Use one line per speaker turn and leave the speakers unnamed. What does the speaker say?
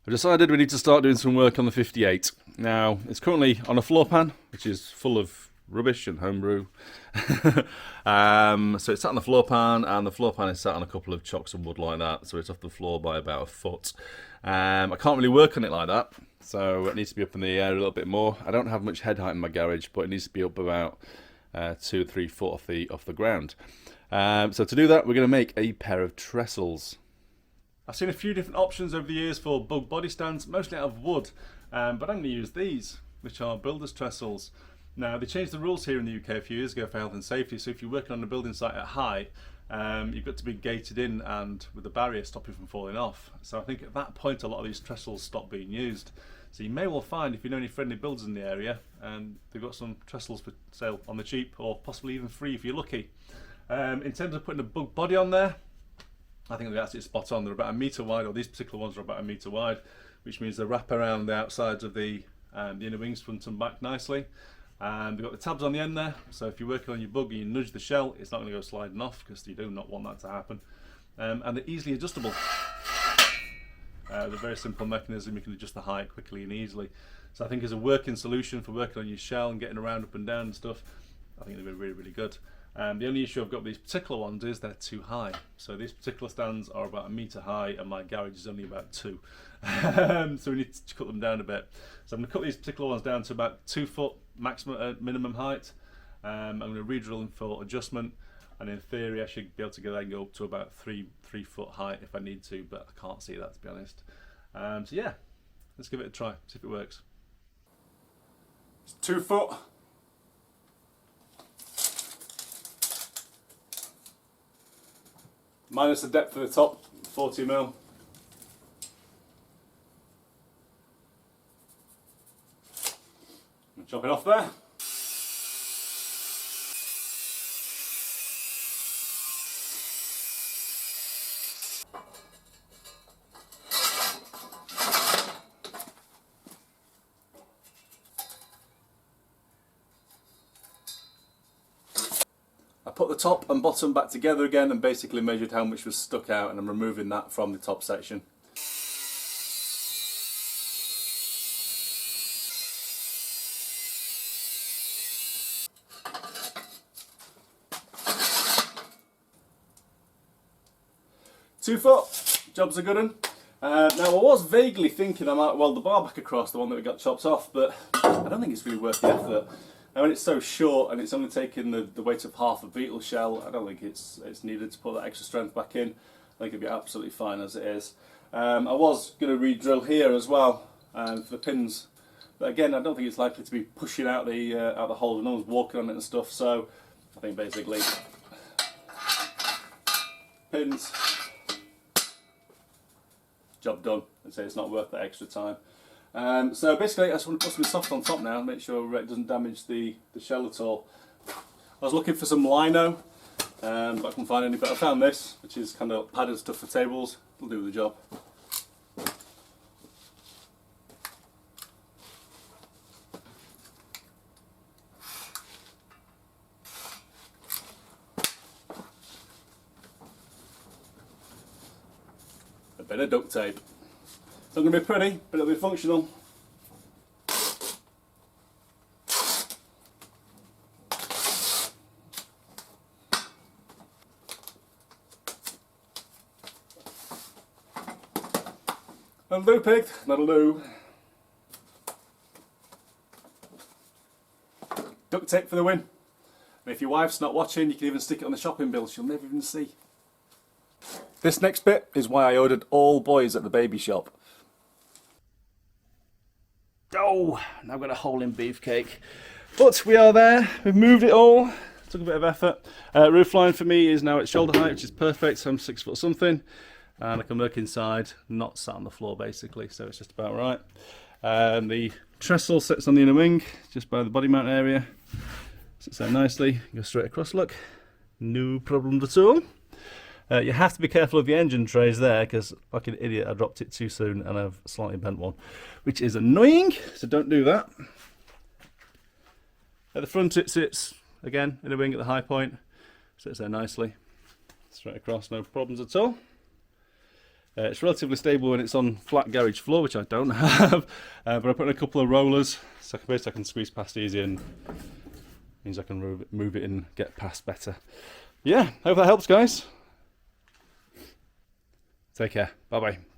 I've decided we need to start doing some work on the 58. Now, it's currently on a floor pan, which is full of rubbish and homebrew. So it's sat on the floor pan, and the floor pan is sat on a couple of chocks of wood like that, so it's off the floor by about a foot. I can't really work on it like that, so it needs to be up in the air a little bit more. I don't have much head height in my garage, but it needs to be up about 2 or 3 foot off the ground. So to do that, we're going to make a pair of trestles. I've seen a few different options over the years for Bug body stands, mostly out of wood, but I'm going to use these, which are builders trestles. Now, they changed the rules here in the UK a few years ago for health and safety, so if you're working on a building site at height, you've got to be gated in and with a barrier stopping you from falling off. So I think at that point a lot of these trestles stopped being used. So you may well find, if you know any friendly builders in the area, they've got some trestles for sale on the cheap, or possibly even free if you're lucky. In terms of putting a Bug body on there, I think they're absolutely spot on. They're about 1 metre wide, or these particular ones are about 1 metre wide, which means they wrap around the outsides of the inner wings, front and back nicely. They've got the tabs on the end there, so if you're working on your Bug and you nudge the shell, it's not going to go sliding off, because you do not want that to happen. And they're easily adjustable. They're a very simple mechanism, you can adjust the height quickly and easily. So I think as a working solution for working on your shell and getting around up and down and stuff, I think they're really, really good. The only issue I've got with these particular ones is they're too high. So these particular stands are about 1 metre high, and my garage is only about 2. So we need to cut them down a bit. So I'm going to cut these particular ones down to about 2 foot maximum minimum height. I'm going to re-drill them for adjustment, and in theory I should be able to go up to about 3 foot height if I need to, but I can't see that, to be honest. So yeah, let's give it a try, see if it works. It's 2 foot. Minus the depth of the top, 40mm. Chop it off there. I put the top and bottom back together again and basically measured how much was stuck out, and I'm removing that from the top section. Two foot, job's a good one. Now I was vaguely thinking I might weld the bar back across, the one that we got chopped off, but I don't think it's really worth the effort. Now when it's so short and it's only taking the weight of half a Beetle shell, I don't think it's needed to put that extra strength back in. I think it'd be absolutely fine as it is. I was going to re-drill here as well for the pins, but again I don't think it's likely to be pushing out the hole, no one's walking on it and stuff, so I think basically pins, job done. I'd say it's not worth that extra time. So basically I just want to put something soft on top now and make sure it doesn't damage the shell at all. I was looking for some lino, but I couldn't find any, but I found this, which is kind of padded stuff for tables. It'll do the job. A bit of duct tape. It's not going to be pretty, but it'll be functional. That'll do, pig. That'll do. Duct tape for the win. And if your wife's not watching, you can even stick it on the shopping bill. She'll never even see. This next bit is why I ordered all boys at the baby shop. Oh, now I've got a hole in beefcake. But we are there, we've moved it all. Took a bit of effort. Roof line for me is now at shoulder height, which is perfect, so I'm 6 foot something. And I can work inside, not sat on the floor basically, so it's just about right. The trestle sits on the inner wing, just by the body mount area. Sits there nicely, go straight across, look. No problems at all. You have to be careful of the engine trays there, because like an idiot I dropped it too soon and I've slightly bent one, which is annoying, so don't do that. At the front it sits, again, in a wing at the high point, sits there nicely, straight across, no problems at all. It's relatively stable when it's on flat garage floor, which I don't have, but I put in a couple of rollers, so basically I can squeeze past easy, and means I can move it and get past better. Yeah, hope that helps, guys. Take care. Bye bye.